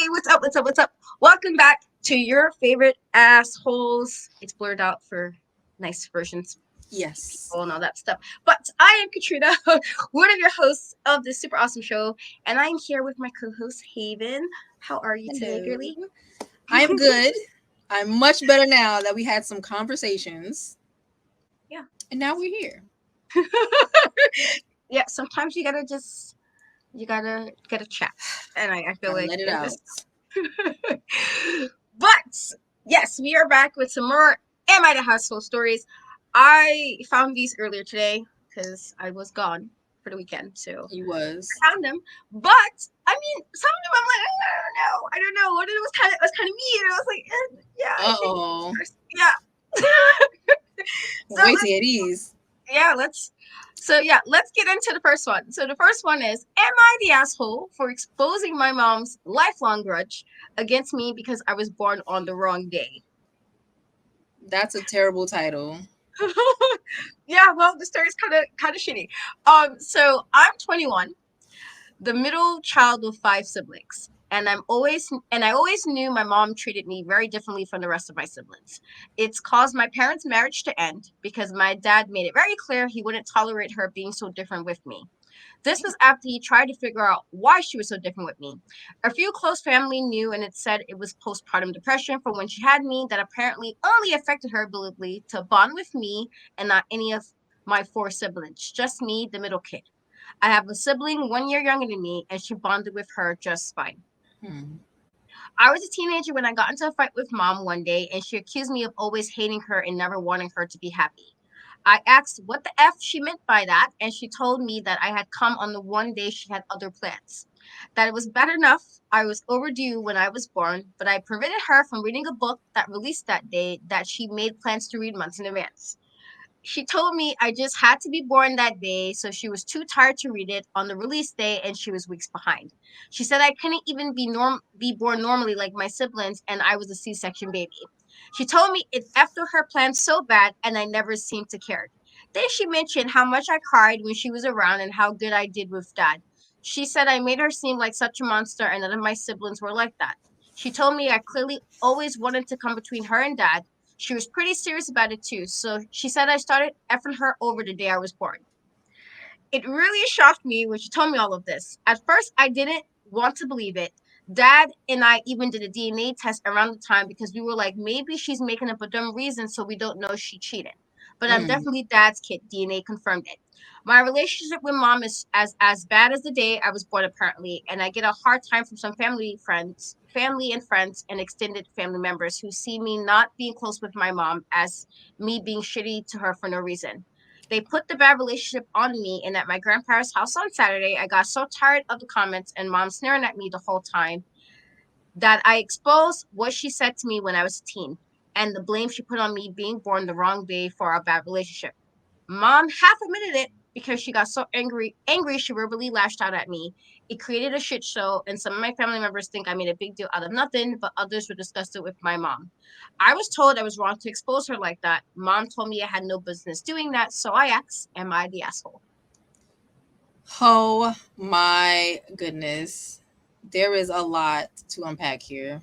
What's up? What's up? What's up? Welcome back to your favorite assholes. It's blurred out for nice versions, Yes. people, and all that stuff. But I am Katrina, one of your hosts of this super awesome show, and I'm here with my co-host Haven. How are you today, Hello. girly? I am good. I'm much better now that we had some conversations. Yeah. And now we're here. Yeah. Sometimes you gotta chat, and I feel Gotta like let it in out. this. But yes, we are back with some more Am I the Household stories. I found these earlier today because I was gone for the weekend, so He was. I found them. But I mean, some of them I'm like, I don't know. One of them was kind of mean. I was like, yeah, I think Uh-oh. first, yeah. So Wait to hear these. yeah, let's get into the first one. So the first one is, am I the asshole for exposing my mom's lifelong grudge against me because I was born on the wrong day? That's a terrible title. Yeah, well, the story's kind of shitty. So I'm 21, the middle child of five siblings. And I always knew my mom treated me very differently from the rest of my siblings. It's caused my parents' marriage to end because my dad made it very clear he wouldn't tolerate her being so different with me. This was after he tried to figure out why she was so different with me. A few close family knew, and it said it was postpartum depression from when she had me that apparently only affected her ability to bond with me and not any of my four siblings, just me, the middle kid. I have a sibling 1 year younger than me, and she bonded with her just fine. Hmm. I was a teenager when I got into a fight with mom one day, and she accused me of always hating her and never wanting her to be happy. I asked what the F she meant by that, and she told me that I had come on the one day she had other plans. That it was bad enough I was overdue when I was born, but I prevented her from reading a book that released that day that she made plans to read months in advance. She told me I just had to be born that day, so she was too tired to read it on the release day and she was weeks behind. She said I couldn't even be born normally like my siblings and I was a C-section baby. She told me it after her plans so bad and I never seemed to care. Then she mentioned how much I cried when she was around and how good I did with dad. She said I made her seem like such a monster and none of my siblings were like that. She told me I clearly always wanted to come between her and dad. She was pretty serious about it too, so she said I started effing her over the day I was born. It really shocked me when she told me all of this. At first, I didn't want to believe it. Dad and I even did a DNA test around the time because we were like, maybe she's making up a dumb reason so we don't know she cheated. But I'm Mm. definitely dad's kid. DNA confirmed it. My relationship with mom is as bad as the day I was born, apparently, and I get a hard time from some family and friends, and extended family members who see me not being close with my mom as me being shitty to her for no reason. They put the bad relationship on me, and at my grandparents' house on Saturday, I got so tired of the comments and mom sneering at me the whole time that I exposed what she said to me when I was a teen and the blame she put on me being born the wrong day for our bad relationship. Mom half admitted it because she got so angry she verbally lashed out at me. It created a shit show, and some of my family members think I made a big deal out of nothing, but others were disgusted with my mom. I was told I was wrong to expose her like that. Mom told me I had no business doing that, so I asked, am I the asshole? Oh my goodness. There is a lot to unpack here.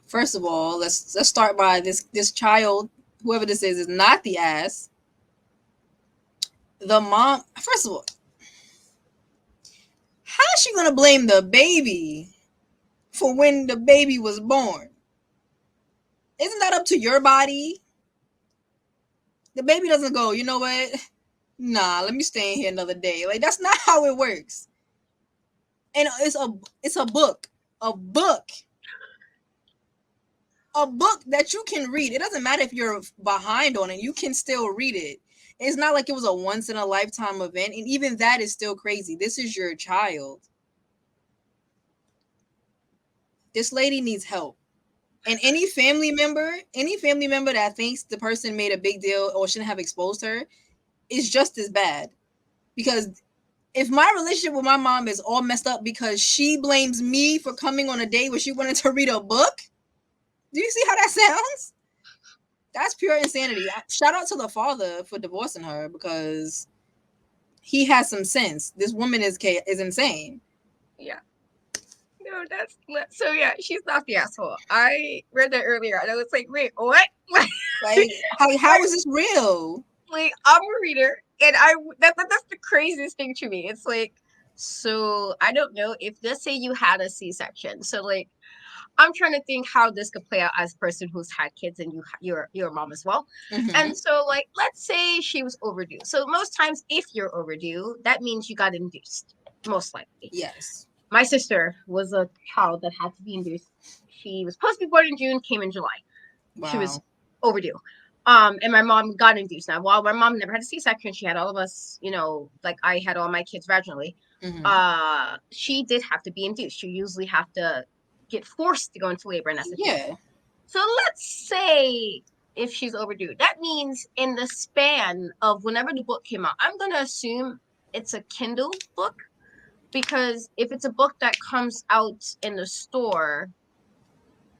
First of all, let's start by this child, whoever this is not the ass. The mom, first of all, how is she gonna blame the baby for when the baby was born? Isn't that up to your body? The baby doesn't go, you know what? Nah, let me stay in here another day. Like that's not how it works. And it's a book. A book. A book that you can read. It doesn't matter if you're behind on it, you can still read it. It's not like it was a once in a lifetime event, and even that is still crazy. This is your child. This lady needs help. And any family member that thinks the person made a big deal or shouldn't have exposed her is just as bad. Because if my relationship with my mom is all messed up because she blames me for coming on a day where she wanted to read a book, do you see how that sounds? That's pure insanity. Shout out to the father for divorcing her because he has some sense. This woman is insane. Yeah. No, that's so yeah, she's not the asshole. I read that earlier and I was like, wait, what? Like, how is this real? Like I'm a reader and that's the craziest thing to me. It's like, so I don't know if let's say you had a C-section. So like I'm trying to think how this could play out as a person who's had kids and you're a mom as well. Mm-hmm. And so like let's say she was overdue. So most times if you're overdue, that means you got induced, most likely. Yes. My sister was a child that had to be induced. She was supposed to be born in June, came in July. She was Wow. overdue. And my mom got induced. Now, while my mom never had a C-section, she had all of us, like I had all my kids vaginally. Mm-hmm. She did have to be induced. You usually have to get forced to go into labor, and that's a thing. Yeah. So let's say if she's overdue, that means in the span of whenever the book came out, I'm gonna assume it's a Kindle book because if it's a book that comes out in the store,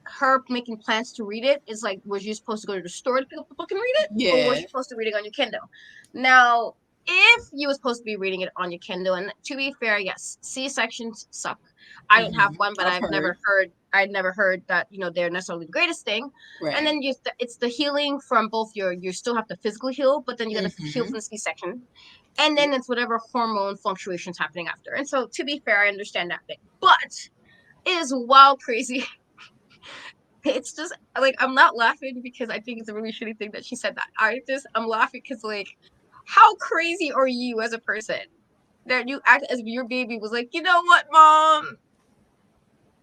her making plans to read it is like, was you supposed to go to the store to pick up the book and read it, or was Yeah. you supposed to read it on your Kindle? Now, if you were supposed to be reading it on your Kindle, and to be fair, yes, C-sections suck. I don't have Mm-hmm. one, but I've I'd never heard that they're necessarily the greatest thing. And right. then it's the healing from both you still have to physically heal, but then you got to heal Mm-hmm. from the C-section, and then it's whatever hormone fluctuations happening after. And so, to be fair, I understand that bit, but it is wild crazy. It's just like I'm not laughing because I think it's a really shitty thing that she said that. I'm laughing because like, how crazy are you as a person that you act as if your baby was like, you know what, mom?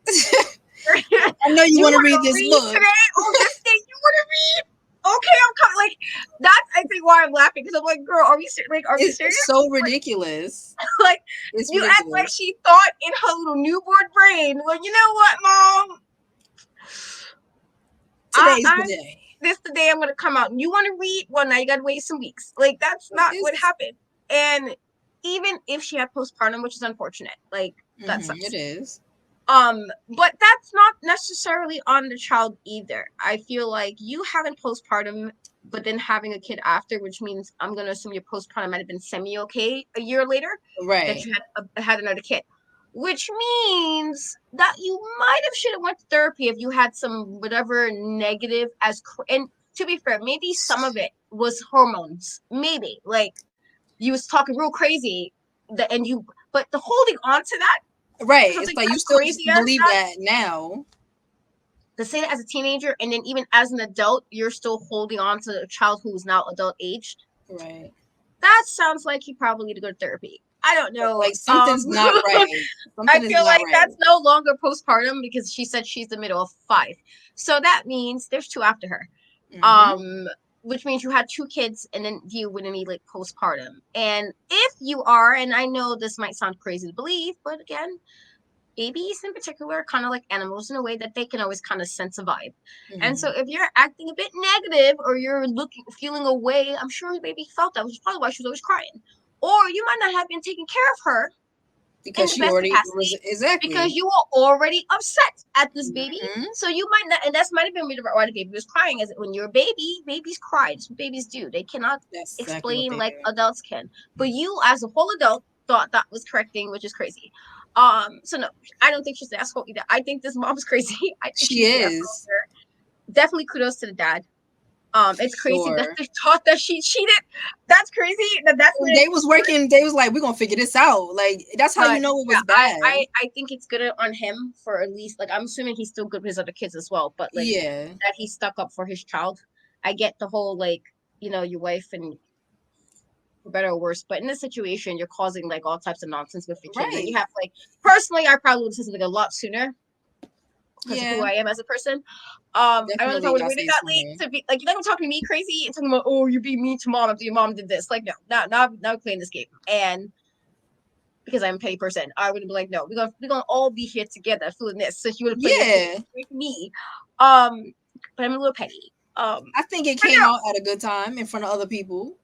I know you You want to want read to this read book. today? Oh, this day you want to read? Okay, I'm coming. Like that's I think why I'm laughing because I'm like, girl, are we serious? It's so ridiculous. Like It's you act like ridiculous. she thought in her little newborn brain. Well, you know what, mom? Today's the I'm day. this the day I'm gonna come out. And you want to read? Well, now you gotta wait some weeks. Like that's not what It's happened. And even if she had postpartum, which is unfortunate, like that it sucks. is. But that's not necessarily on the child either. I feel like you having postpartum, but then having a kid after, which means I'm gonna assume your postpartum might have been semi-okay a year later that Right. you had another kid, which means that you might have should have went to therapy if you had some whatever negative and to be fair, maybe some of it was hormones, maybe like you was talking real crazy that and you but the holding on to that Right. for It's something like you as still crazy as believe that, that now. to say that as a teenager and then even as an adult, you're still holding on to a child who's now adult aged. Right. That sounds like you probably need to go to therapy. I don't know. Like something's not right. I Something is feel not like right. that's no longer postpartum because she said she's the middle of 5. So that means there's 2 after her. Mm-hmm. Um, which means you had 2 kids and then you wouldn't need like postpartum. And if you are, and I know this might sound crazy to believe, but again, babies in particular are kind of like animals in a way that they can always kind of sense a vibe. And so Mm-hmm. if you're acting a bit negative or you're feeling away, I'm sure the baby felt that, which is probably why she was always crying. Or you might not have been taking care of her in Because the she best already was capacity because exactly. you were already upset at this baby. Mm-hmm. So you might not, and that's might have been why the baby was crying. Is when you're a baby, babies cry. That's what babies do. They cannot That's exactly what explain they like do. adults can. But you, as a whole adult, thought that was correct thing, which is crazy. So no, I don't think she's the asshole either. I think this mom's crazy. I think She she's the asshole is. here. Definitely kudos to the dad. For It's crazy that sure. they thought that she cheated. That's crazy. That's what They was working, they was like, we're gonna figure this out. Like that's how you but know it yeah, was bad. I think it's good on him for at least like I'm assuming he's still good with his other kids as well, but like Yeah. that he stuck up for his child. I get the whole like your wife and for better or worse, but in this situation you're causing like all types of nonsense with your kids, and you Right. have like personally I probably would have said something a lot sooner because of who Yeah. I am as a person. I don't know if I Definitely would have gotta waited say that late sooner. to be like you're not gonna talk to me crazy and talking about oh you beat me to mom after your mom did this. Like no, not playing this game. And because I'm a petty person, I would be like, no, we're gonna all be here together doing this. So you would have played this game Yeah. with me. Um, but I'm a little petty. I think it But came no, out at a good time in front of other people.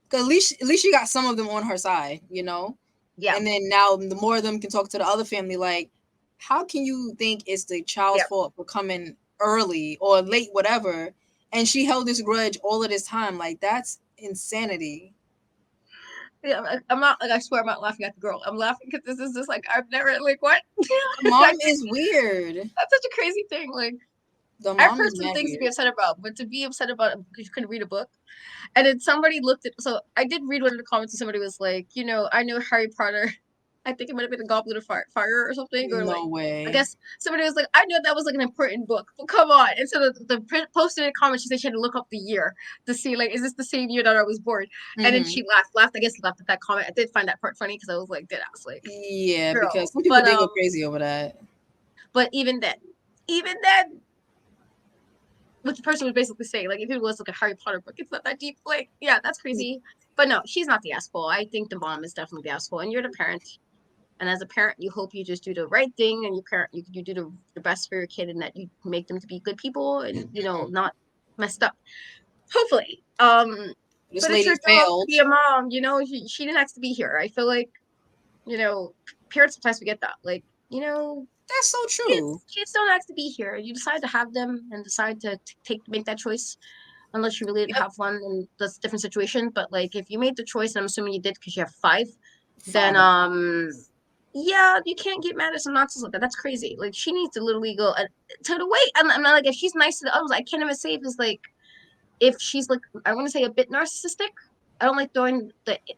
Cause at least she got some of them on her side, you know? yeah, And then now the more of them can talk to the other family, like, how can you think it's the child's yeah. fault for coming early or late, whatever? And she held this grudge all of this time. Like, that's insanity. Yeah, I'm not like I swear I'm not laughing at the girl. I'm laughing because this is just like I've never like what. The mom is weird. That's such a crazy thing. Like The I've mom heard is some mad things to be weird. upset about, but to be upset about it because you couldn't read a book. And then somebody looked at so I did read one of the comments and somebody was like, I know Harry Potter. I think it might have been a Goblet of Fire or something, or like No I way. guess somebody was like, I know that was like an important book, but come on. And so the posted in a comment, she said she had to look up the year to see like, is this the same year that I was born? And then Mm-hmm. she laughed. I guess laughed at that comment. I did find that part funny because I was like, did I was like, Yeah, because girl. some people they go crazy over that. But even then, what the person was basically saying, like if it was like a Harry Potter book, it's not that deep. Like, yeah, that's crazy. But no, she's not the asshole. I think the mom is definitely the asshole, and you're the parent. And as a parent, you hope you just do the right thing, and you do the best for your kid, and that you make them to be good people, and not messed up. Hopefully, This but it's lady your job to failed. be a mom. She didn't have to be here. I feel like you know parents sometimes forget that. Like That's so true. kids don't have to be here. You decide to have them and decide to make that choice unless you really didn't Yep. have one and that's a different situation. But like if you made the choice, and I'm assuming you did because you have five, then 5. yeah, you can't get mad at some nonsense like that. That's crazy. Like she needs to literally go to the way. I'm not like if she's nice to the others, I can't even say if it's like if she's like I want to say a bit narcissistic. I don't like throwing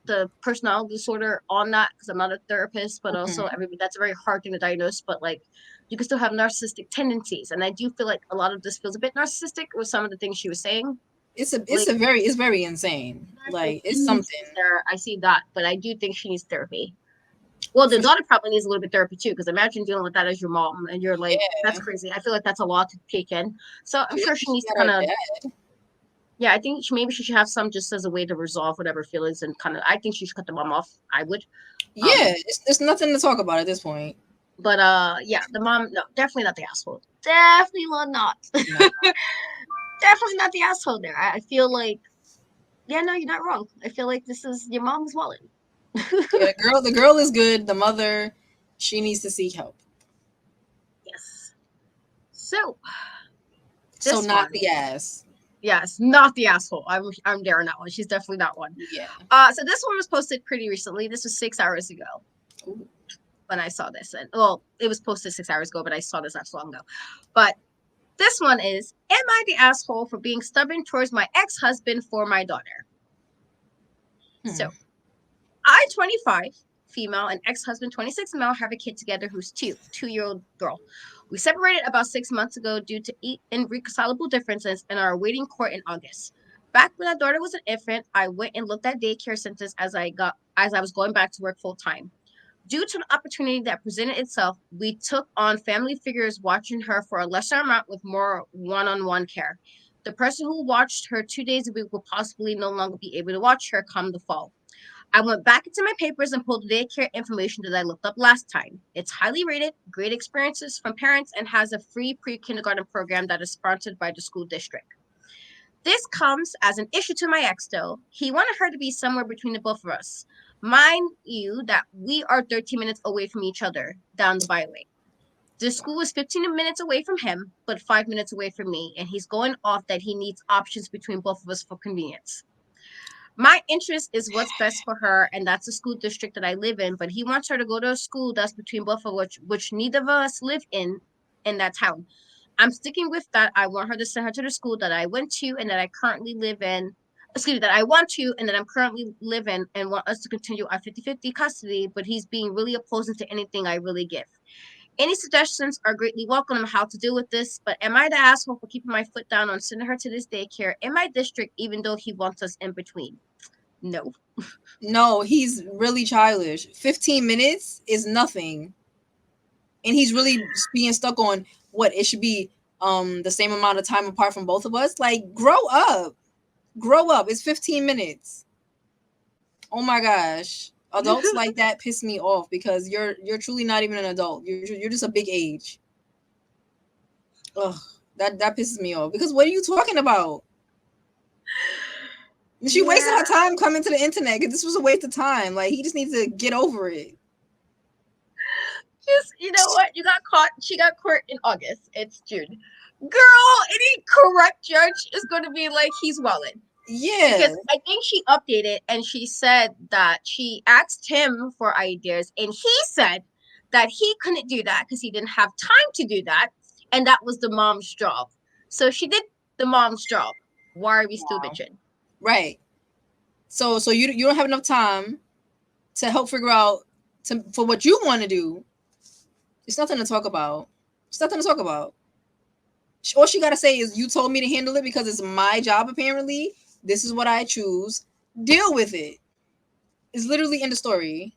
the personality disorder on that because I'm not a therapist, but also Mhm. everybody that's a very hard thing to diagnose. But like you can still have narcissistic tendencies, and I do feel like a lot of this feels a bit narcissistic with some of the things she was saying. Like It's very insane. there's a Like it's tendency something. there. I see that, but I do think she needs therapy. Well, the For sure. daughter probably needs a little bit of therapy too, because imagine dealing with that as your mom, and you're like, that's Yeah. crazy. I feel like that's a lot to take in. So I'm sure she She needs to got her kind of dad. yeah, I think maybe she should have some just as a way to resolve whatever feelings and kind of. I think she should cut the mom off. I would. Yeah, Um, it's nothing to talk about at this point. but yeah, the mom, no, definitely not the asshole. Definitely not. No. Definitely not the asshole there. I feel like, yeah, no, you're not wrong. I feel like this is your mom's wallet. Yeah, the girl is good. The mother, she needs to seek help. Yes. So So this not one, the ass. yes, not the asshole. I'm there on that one. She's definitely not one. Yeah. So this one was posted pretty recently. This was 6 hours ago Ooh. when I saw this, and well, it was posted 6 hours ago, but I saw this not so long ago. But this one is: am I the asshole for being stubborn towards my ex-husband for my daughter? Hmm. So I, 25, female, and ex-husband, 26, male, have a kid together who's two-year-old girl. We separated about 6 months ago due to irreconcilable differences and are awaiting court in August. Back when our daughter was an infant, I went and looked at daycare centers as I was going back to work full time. Due to the opportunity that presented itself, we took on family figures watching her for a lesser amount with more one-on-one care. The person who watched her 2 days a week will possibly no longer be able to watch her come the fall. I went back into my papers and pulled the daycare information that I looked up last time. It's highly rated, great experiences from parents, and has a free pre-kindergarten program that is sponsored by the school district. This comes as an issue to my ex, though. He wanted her to be somewhere between the both of us. Mind you, that we are 13 minutes away from each other down the byway. The school is 15 minutes away from him, but 5 minutes away from me, and he's going off that he needs options between both of us for convenience. My interest is what's best for her, and that's the school district that I live in. But he wants her to go to a school that's between both of which neither of us live in that town. I'm sticking with that. I want her to send her to the school that I went to and that I currently live in. Excuse me, that I want to and that I'm currently live in, and want us to continue our 50-50 custody. But he's being really opposing to anything I really give. Any suggestions are greatly welcome on how to deal with this, but am I the asshole for keeping my foot down on sending her to this daycare in my district, even though he wants us in between? No. No, he's really childish. 15 minutes is nothing. And he's really being stuck on what it should be the same amount of time apart from both of us. Like grow up. Grow up. It's 15 minutes. Oh my gosh. Adults like that piss me off because you're truly not even an adult. You're just a big age. Ugh, that pisses me off because what are you talking about? She wasted Yeah. her time coming to the internet because this was a waste of time. Like he just needs to get over it. Just, you know what? You got caught. She got caught in August. It's June. Girl, any correct judge is going to be like, he's walling. Yeah. Because I think she updated and she said that she asked him for ideas and he said that he couldn't do that because he didn't have time to do that, and that was the mom's job. So she did the mom's job. Why are we still Wow. bitching? Right. So you don't have enough time to help figure out for what you want to do. It's nothing to talk about. It's nothing to talk about. All she gotta say is, "You told me to handle it because it's my job. Apparently, this is what I choose. Deal with it." It's literally in the story.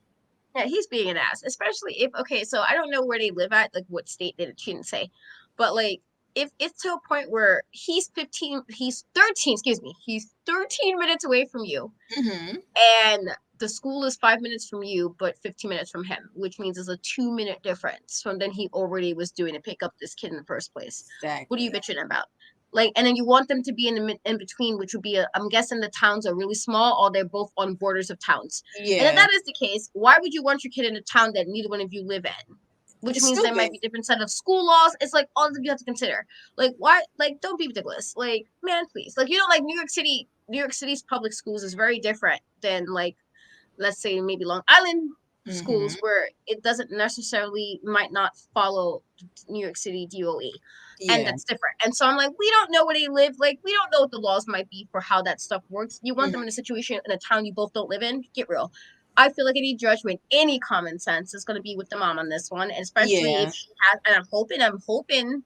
Yeah, he's being an ass, especially if okay, so I don't know where they live at, like what state they she didn't say, but like if it's to a point where he's 13, excuse me, he's 13 minutes away from you, Mm-hmm. and the school is 5 minutes from you, but 15 minutes from him, which means there's a 2 minute difference from then he already was doing to pick up this kid in the first place. What are you Exactly. bitching about? Like, and then you want them to be in the in between, which would be I'm guessing the towns are really small, or they're both on borders of towns. And if Yeah. that is the case, why would you want your kid in a town that neither one of you live in? Which It's means there stupid. might be different set of school laws. It's like all of you have to consider. Like, why? Like, don't be ridiculous. Like, man, please. Like, like New York City. New York City's public schools is very different than like, let's say maybe Long Island Mm-hmm. schools, where it doesn't necessarily might not follow New York City DOE. And Yeah. that's different. And so I'm like, we don't know where they live. Like, we don't know what the laws might be for how that stuff works. You want them in a Mm-hmm. situation in a town you both don't live in? Get real. I feel like any judgment, any common sense is going to be with the mom on this one, and especially if Yeah. she has. And I'm hoping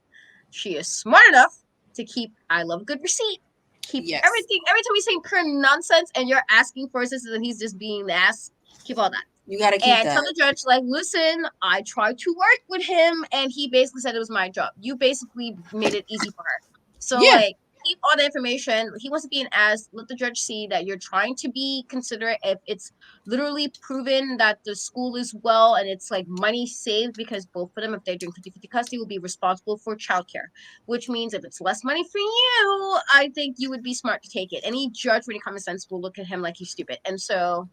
she is smart enough to keep. I love a good receipt. Keep Yes. everything. Every time he's saying pure nonsense, and you're asking for assistance, and he's just being the ass. Keep all that You gotta keep and that. tell the judge, like, listen, I tried to work with him and he basically said it was my job. You basically made it easy for her. So, Yeah. like, keep all the information. He wants to be an ass. Let the judge see that you're trying to be considerate. If it's literally proven that the school is well and it's like money saved because both of them, if they're doing 50-50 custody, will be responsible for childcare, which means if it's less money for you, I think you would be smart to take it. Any judge with any common sense will look at him like he's stupid. And so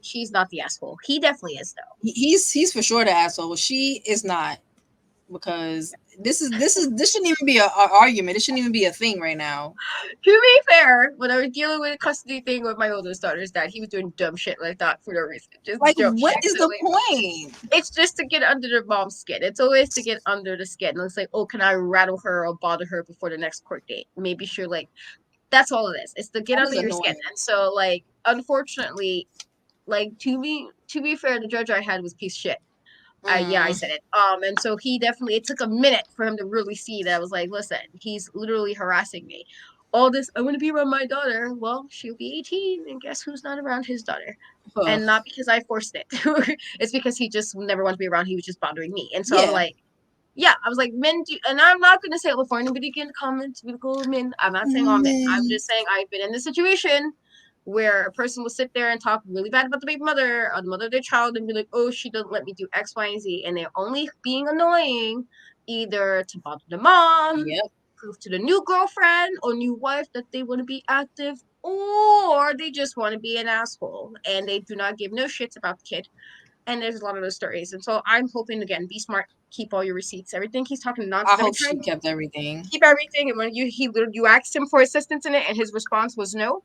she's not the asshole. He definitely is though. He's for sure the asshole. She is not, because this shouldn't even be a argument. It shouldn't even be a thing right now. To be fair, when I was dealing with a custody thing with my oldest daughter's dad, he was doing dumb shit like that for no reason. Just Like, dumb what shit. is So the like point? it's just to get under the mom's skin. It's always to get under the skin. And it's like, oh, can I rattle her or bother her before the next court date? Maybe sure like that's all it is. It's to get That is under your skin. annoying. And so like unfortunately, like to be fair, the judge I had was a piece of shit. Yeah, I Mm, said it. And so he definitely it took a minute for him to really see that I was like, listen, he's literally harassing me. All this, I want to be around my daughter. Well, she'll be 18, and guess who's not around his daughter? ugh. And not because I forced it. It's because he just never wanted to be around. He was just bothering me. And so I'm Yeah. like, yeah, I was like, men do, and I'm not gonna say it before anybody can comment, typical men. I'm not saying all men. I'm Mm, just saying I've been in this situation where a person will sit there and talk really bad about the baby mother or the mother of their child and be like, oh, she doesn't let me do X, Y, and Z. And they're only being annoying either to bother the mom, yep. prove to the new girlfriend or new wife that they want to be active, or they just want to be an asshole and they do not give no shits about the kid. And there's a lot of those stories. And so I'm hoping, again, be smart, keep all your receipts. Everything he's talking I nonsense every hope she time, kept everything. keep everything. And when you asked him for assistance in it and his response was no,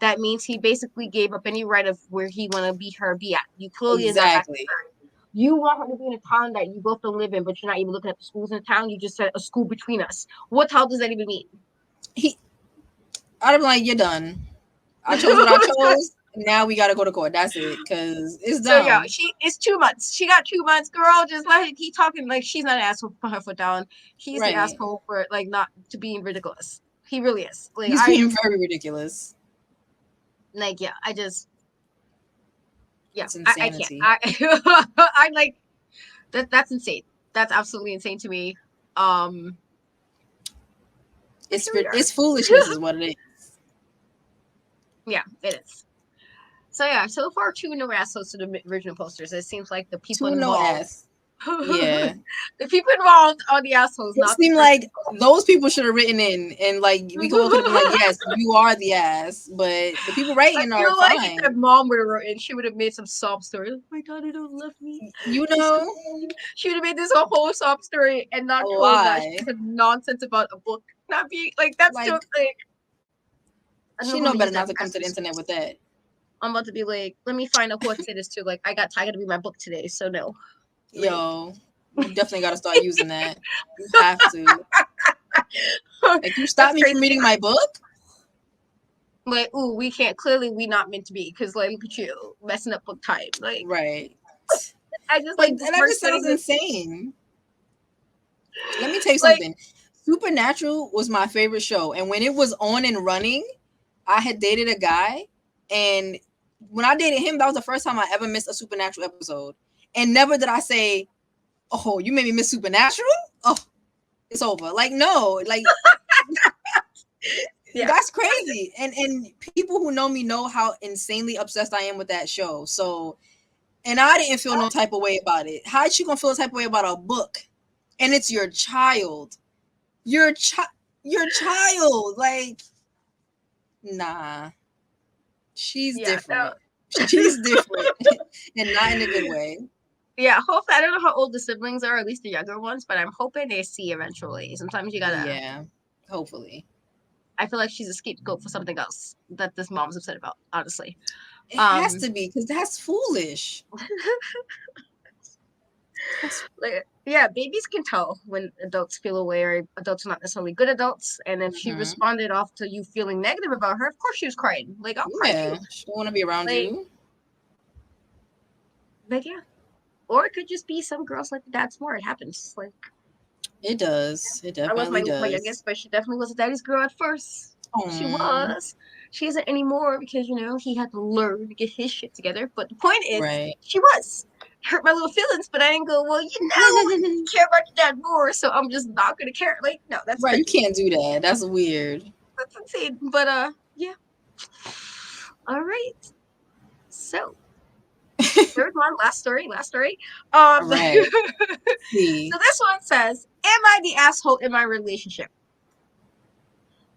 that means he basically gave up any right of where he want to be at. You clearly is not that Exactly. concerned. You want her to be in a town that you both don't live in, but you're not even looking at the schools in the town. You just said a school between us. What hell does that even mean? He, I'd have been like, you're done. I chose what I chose. Now we gotta go to court. That's it. Cause it's So yeah, dumb. it's 2 months. She got 2 months, girl. Just like he talking like she's not an asshole for her foot down. He's the Right. asshole for like not to being ridiculous. He really is. Like He's being very ridiculous. yeah, I just yeah, It's I can't. insanity. I like that's insane. That's absolutely insane to me. Um but here we It's are. foolishness is what it is. Yeah, it is. So yeah, so far two no assholes to the original posters. It seems like the people To no involved ass. Yeah. the people involved are the assholes, It not the seemed person like those people should have written in, and like we could have been like, involved. yes, you are the ass. But the people writing I are feel like if fine. that mom would have written, she would have made some sob story. Like, my daughter don't love me. You She's so know, mean. She would have made this whole sob story and a not told that she lie. said nonsense about a book not being like that's Like, still like I'm She not know gonna better use not that to come to the password. internet with that. I'm about to be like, let me find out who I say this to. Like, I got to read my book today, so no. Like, Yo, you definitely got to start using that. You have to. Like, you that's stopped me from crazy. reading my book? Like, ooh, we can't. Clearly, we not meant to be because, like, look at you messing up book time. Like, Right. I just Like, like and this that work just getting sounds this. insane. Let me tell you Like, something. Supernatural was my favorite show. And when it was on and running, I had dated a guy. And when I dated him, that was the first time I ever missed a Supernatural episode. And never did I say, oh, you made me miss Supernatural? Oh, it's over. Like, no. Like, yeah, that's crazy. And people who know me know how insanely obsessed I am with that show. So, and I didn't feel no type of way about it. How you gonna feel a type of way about a book? And it's your child. Your child. Like, nah. She's yeah, no. different. She's different. And not in a good way. Yeah, hopefully, I don't know how old the siblings are, at least the younger ones, but I'm hoping they see eventually. Sometimes you gotta. Yeah. Hopefully. I feel like she's a scapegoat for something else that this mom's upset about. Honestly, It has um, to be because that's foolish. That's like, yeah, babies can tell when adults feel away or adults are not necessarily good adults. And if she mhm. responded off to you feeling negative about her, of course she was crying. Like, I'll cry too. Yeah. She don't want to be around Like, you. like yeah. Or it could just be some girls like the dad's more. It happens. Like, It does. It I love definitely my does. youngest, but she definitely was a daddy's girl at first. She Oh, was. She isn't anymore because he had to learn to get his shit together. But the point is, right. she was. It hurt my little feelings, but I didn't go. Well, you care about your dad more, so I'm just not gonna care. Like, no, that's Right. You crazy. can't do that. That's weird. That's insane. But yeah. All right. So third one, last story, last story. All So right. See. this one says, "Am I the asshole in my relationship?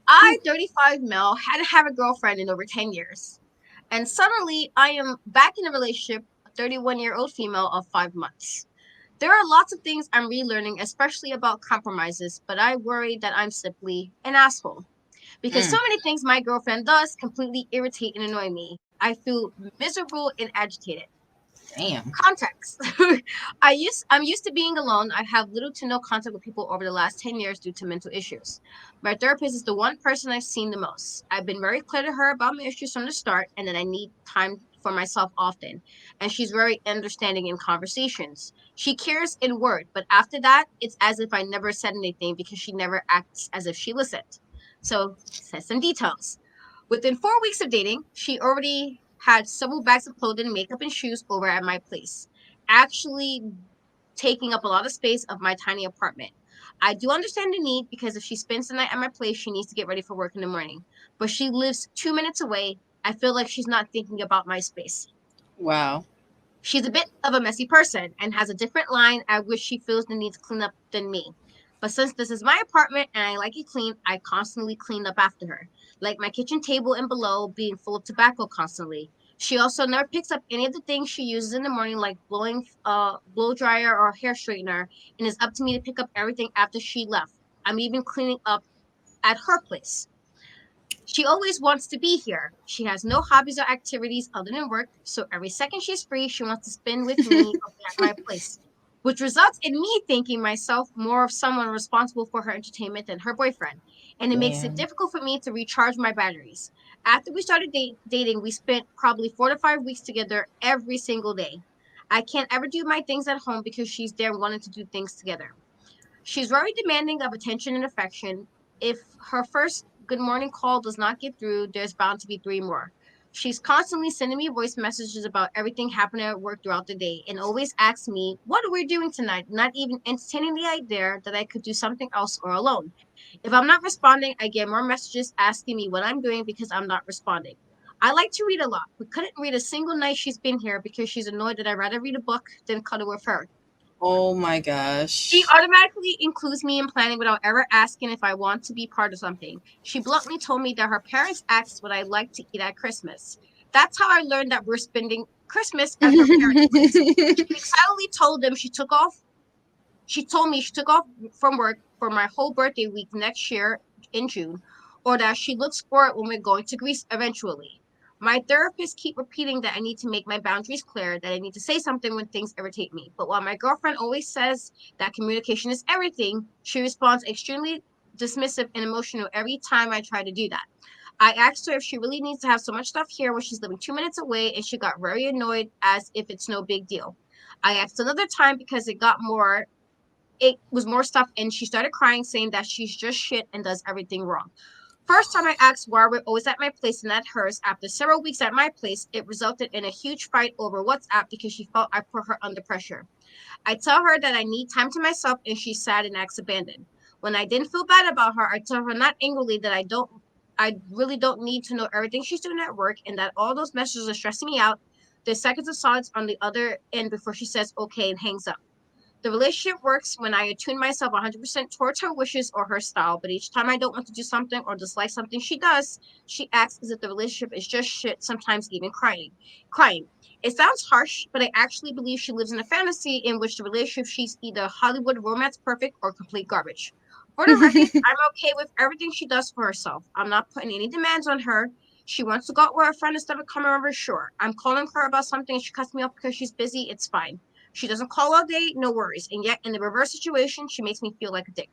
I, Whew. 35 male, hadn't had a girlfriend in over 10 years. And suddenly I am back in a relationship, a 31-year-old female of 5 months. There are lots of things I'm relearning, especially about compromises, but I worry that I'm simply an asshole. Because so Mm, many things my girlfriend does completely irritate and annoy me. I feel miserable and agitated. damn. Context. I'm used to being alone. I have little to no contact with people over the last 10 years due to mental issues. My therapist is the one person I've seen the most. I've been very clear to her about my issues from the start and that I need time for myself often. And she's very understanding in conversations. She cares in word, but after that, it's as if I never said anything because she never acts as if she listened. So, says some details. Within 4 weeks of dating, she already had several bags of clothing, makeup, and shoes over at my place, actually taking up a lot of space of my tiny apartment. I do understand the need because if she spends the night at my place, she needs to get ready for work in the morning. But she lives 2 minutes away. I feel like she's not thinking about my space. Wow. She's a bit of a messy person and has a different line at which she feels the need to clean up than me. But since this is my apartment and I like it clean, I constantly clean up after her, like my kitchen table and below being full of tobacco constantly. She also never picks up any of the things she uses in the morning, like blowing blow dryer or hair straightener, and it's up to me to pick up everything after she left. I'm even cleaning up at her place. She always wants to be here. She has no hobbies or activities other than work, so every second she's free, she wants to spend with me at my place, which results in me thinking myself more of someone responsible for her entertainment than her boyfriend. And it makes it Damn. difficult for me to recharge my batteries. After we started dating, we spent probably 4 to 5 weeks together every single day. I can't ever do my things at home because she's there wanting to do things together. She's very demanding of attention and affection. If her first good morning call does not get through, there's bound to be three more. She's constantly sending me voice messages about everything happening at work throughout the day and always asks me, what are we doing tonight? Not even entertaining the idea that I could do something else or alone. If I'm not responding, I get more messages asking me what I'm doing because I'm not responding. I like to read a lot. We couldn't read a single night she's been here because she's annoyed that I'd rather read a book than cuddle with her. Oh my She gosh. automatically includes me in planning without ever asking if I want to be part of something. She bluntly told me that her parents asked what I like to eat at Christmas. That's how I learned that we're spending Christmas at her parents' place. She excitedly told them she took off. She told me she took off from work for my whole birthday week next year in June. or that she looks for it when we're going to Greece eventually. My therapist keep repeating that I need to make my boundaries clear, that I need to say something when things irritate me. But while my girlfriend always says that communication is everything, she responds extremely dismissive and emotional every time I try to do that. I asked her if she really needs to have so much stuff here when she's living 2 minutes away, and she got very annoyed as if it's no big deal. I asked another time because it was more stuff, and she started crying, saying that she's just shit and does everything wrong. First time I asked why we're always at my place and at hers, after several weeks at my place, it resulted in a huge fight over WhatsApp because she felt I put her under pressure. I tell her that I need time to myself, and she's sad and acts abandoned. When I didn't feel bad about her, I tell her not angrily that I really don't need to know everything she's doing at work, and that all those messages are stressing me out. There's seconds of silence on the other end before she says okay and hangs up. The relationship works when I attune myself 100% towards her wishes or her style, but each time I don't want to do something or dislike something she does, she acts as if the relationship is just shit, sometimes even crying. Crying. It sounds harsh, but I actually believe she lives in a fantasy in which the relationship she's either Hollywood romance perfect or complete garbage. For the record, I'm okay with everything she does for herself. I'm not putting any demands on her. She wants to go out with her friend instead of coming over, sure. I'm calling her about something and she cuts me off because she's busy, it's fine. She doesn't call all day, no worries. And yet, in the reverse situation, she makes me feel like a dick.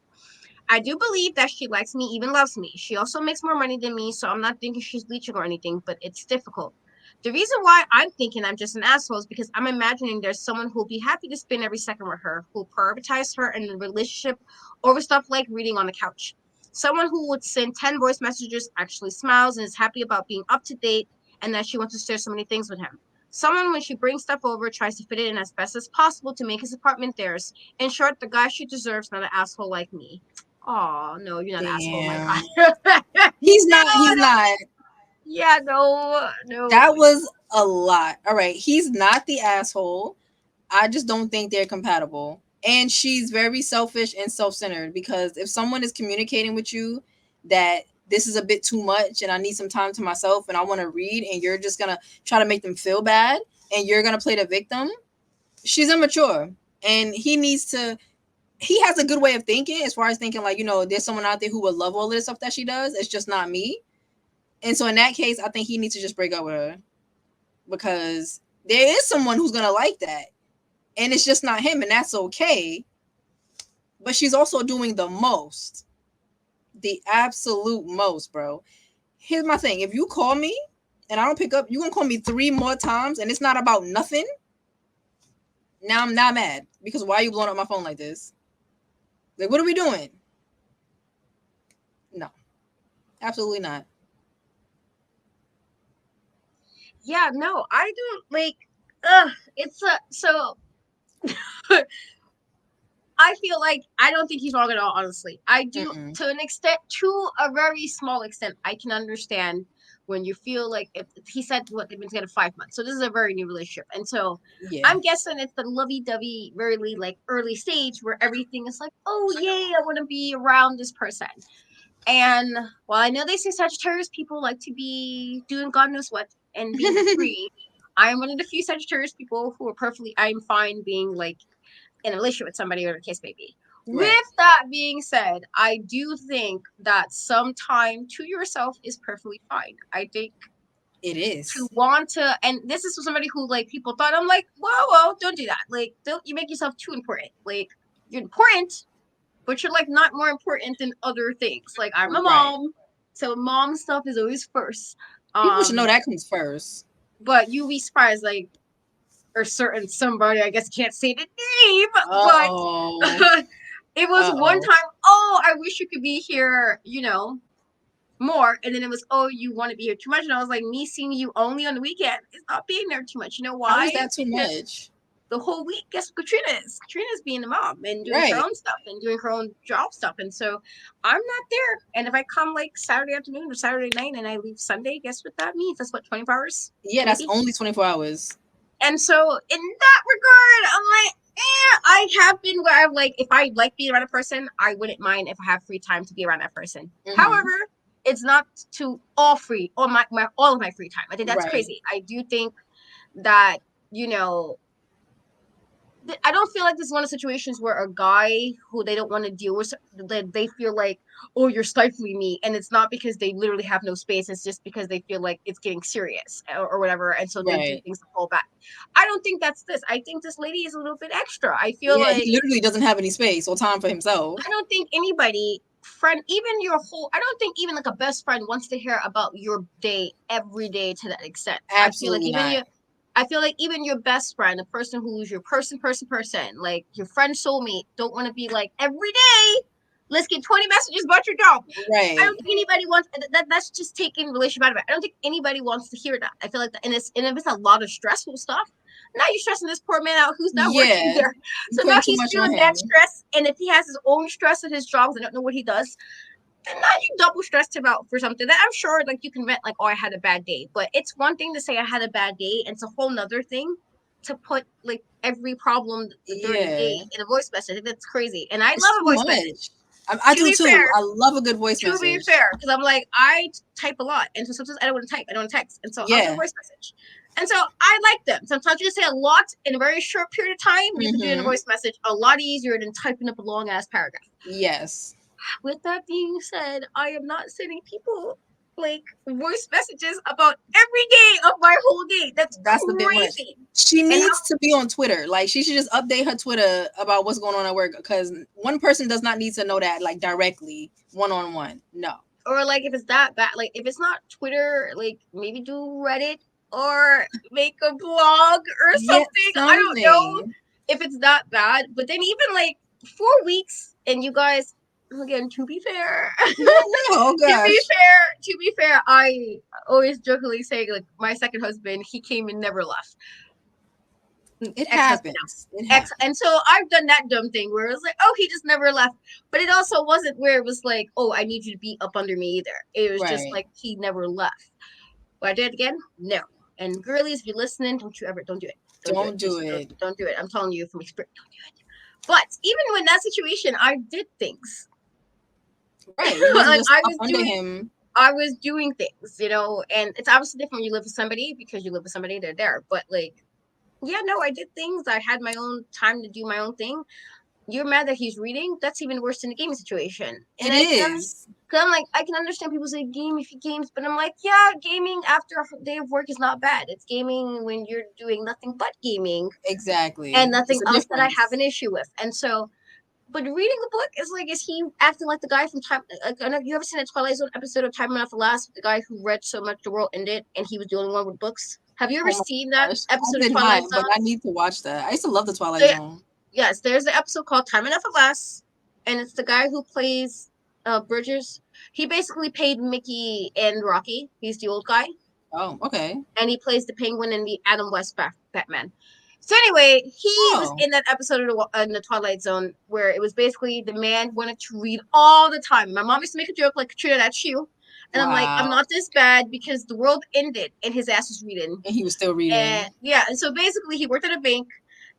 I do believe that she likes me, even loves me. She also makes more money than me, so I'm not thinking she's leeching or anything, but it's difficult. The reason why I'm thinking I'm just an asshole is because I'm imagining there's someone who'll be happy to spend every second with her, who'll prioritize her in the relationship over stuff like reading on the couch. Someone who would send 10 voice messages, actually smiles, and is happy about being up to date, and that she wants to share so many things with him. Someone, when she brings stuff over, tries to fit it in as best as possible to make his apartment theirs. In short, the guy she deserves, not an asshole like me. Oh no, you're not an asshole. Oh my Damn. god. He's No, not. He's no. not. Yeah, no, no. That was a lot. All right. He's not the asshole. I just don't think they're compatible. And she's very selfish and self centered because if someone is communicating with you that this is a bit too much and I need some time to myself and I want to read, and you're just going to try to make them feel bad and you're going to play the victim, she's immature. And he has a good way of thinking as far as thinking, like, there's someone out there who would love all of this stuff that she does. It's just not me. And so in that case, I think he needs to just break up with her because there is someone who's going to like that. And it's just not him, and that's okay. But she's also doing the most, the absolute most, bro. Here's my thing: if you call me and I don't pick up, you're gonna call me 3 more times, and it's not about nothing. Now I'm not mad because why are you blowing up my phone like this? Like, what are we doing? No, absolutely not. Yeah, no, I don't like. It's a so. I feel like I don't think he's wrong at all. Honestly, I do Mm-mm. to an extent, to a very small extent. I can understand when you feel like if he said what they've been together 5 months, so this is a very new relationship, and so Yeah, I'm guessing it's the lovey-dovey, very like early stage where everything is like, oh yay, I want to be around this person. And while I know they say Sagittarius people like to be doing God knows what and being free, I'm one of the few Sagittarius people who are perfectly, I'm fine being like in a relationship with somebody, or the case may be. right. With that being said, I do think that some time to yourself is perfectly fine. I think It to is. want to, and this is for somebody who like people thought, I'm like, whoa, don't do that. Like, don't you make yourself too important. Like, you're important, but you're like not more important than other things. Like, I'm a Right. mom, so mom stuff is always first. People should know Um, that comes first. but you be surprised, like, or certain somebody, I guess can't say the name, but Oh. it was one Oh. time, oh, I wish you could be here, more. And then it was, oh, you want to be here too much. And I was like, me seeing you only on the weekend is not being there too much. You know How why? is that too Because much? the whole week, guess what Katrina is? Katrina's being the mom and doing her Right. own stuff and doing her own job stuff. And so I'm not there. And if I come like Saturday afternoon or Saturday night and I leave Sunday, guess what that means? That's what, 24 hours? Yeah, that's Maybe? only 24 hours. And so in that regard, I'm like, I have been where I'm like, if I like being around a person, I wouldn't mind if I have free time to be around that person. Mm-hmm. However, it's not to all free, all of my free time. I think that's Right. crazy. I do think that, you know, I don't feel like this is one of the situations where a guy who they don't want to deal with, they feel like, oh, you're stifling me, and it's not because they literally have no space. It's just because they feel like it's getting serious or whatever, and so they do Right. things to pull back. I don't think that's this. I think this lady is a little bit extra. I feel Yeah, like he literally doesn't have any space or time for himself. I don't think anybody friend even your whole I don't think even like a best friend wants to hear about your day every day to that extent. Absolutely not. I feel like even your best friend, the person who's your person, like your friend soulmate, don't want to be like every day. Let's get 20 messages about your job. I don't Right. think anybody wants that. That's just taking relationship out of it. I don't think anybody wants to hear that. I feel like that, and if it's a lot of stressful stuff, now you're stressing this poor man out who's not working Yeah. there. You're So now putting too he's much on feeling that him. stress, and if he has his own stress at his jobs, I don't know what he does. And now you double stressed him out for something that I'm sure like you can vent like, oh, I had a bad day. But it's one thing to say I had a bad day, and it's a whole nother thing to put like every problem during the day Yeah. in a voice message. That's crazy. And I It's love a too voice message. much. I To do be too. fair, I love a good voice to be message. fair, because I'm like, I type a lot. And so sometimes I don't want to type. I don't want to text. And so I'll do a Yeah. voice message. And so I like them. Sometimes you just say a lot in a very short period of time. You can do it in a Mm-hmm. voice message a lot easier than typing up a long ass paragraph. Yes. With that being said, I am not sending people like voice messages about every day of my whole day. That's That's a bit much. crazy. She And how needs to be on Twitter. Like she should just update her Twitter about what's going on at work because one person does not need to know that like directly, one on one. No. or like if it's that bad, like if it's not Twitter, like maybe do Reddit or make a blog or Yeah, something. I don't know something. if it's that bad. But then even like 4 weeks and you guys again to be fair Oh gosh. to be fair, I always jokingly say like my second husband, he came and never left. It Ex-husband happens. It now. And happens. so I've done that dumb thing where it was like, oh, he just never left. But it also wasn't where it was like, oh, I need you to be up under me either. It was just Right. like he never left. Will I do it again? No. And girlies, if you're listening, don't do it. Don't do it. Don't do Just it. don't do it. I'm telling you from experience, don't do it. But even in that situation, I did things. Right. You wasn't Like just up under him. I was doing things, and it's obviously different when you live with somebody because you live with somebody, they're there. But like, yeah, no, I did things. I had my own time to do my own thing. You're mad that he's reading. That's even worse than the gaming situation. And It I can is. Cause I'm like, I can understand people say game if he games, but I'm like, yeah, gaming after a day of work is not bad. It's gaming when you're doing nothing but gaming and Exactly. nothing It's a else that I have difference. an issue with. And so, but reading the book is like, is he acting like the guy from Time? Like, I know you ever seen a Twilight Zone episode of Time Enough to Last? The guy who read so much the world ended, and he was the only one with books. Have you ever Oh my seen that gosh. I episode of did not, Twilight but Zone? I need to watch that. I used to love the Twilight So, Zone. yes, there's the episode called Time Enough at Last, and it's the guy who plays Bridges. He basically played Mickey and Rocky. He's the old guy, Oh, okay. and he plays the Penguin in the Adam West Batman. So anyway, he was Oh. in that episode of in the Twilight Zone where it was basically the man wanted to read all the time. My mom used to make a joke like, Katrina, that's you. And I'm like, I'm Wow. not this bad because the world ended and his ass was reading. And he was still And reading. yeah, and so basically he worked at a bank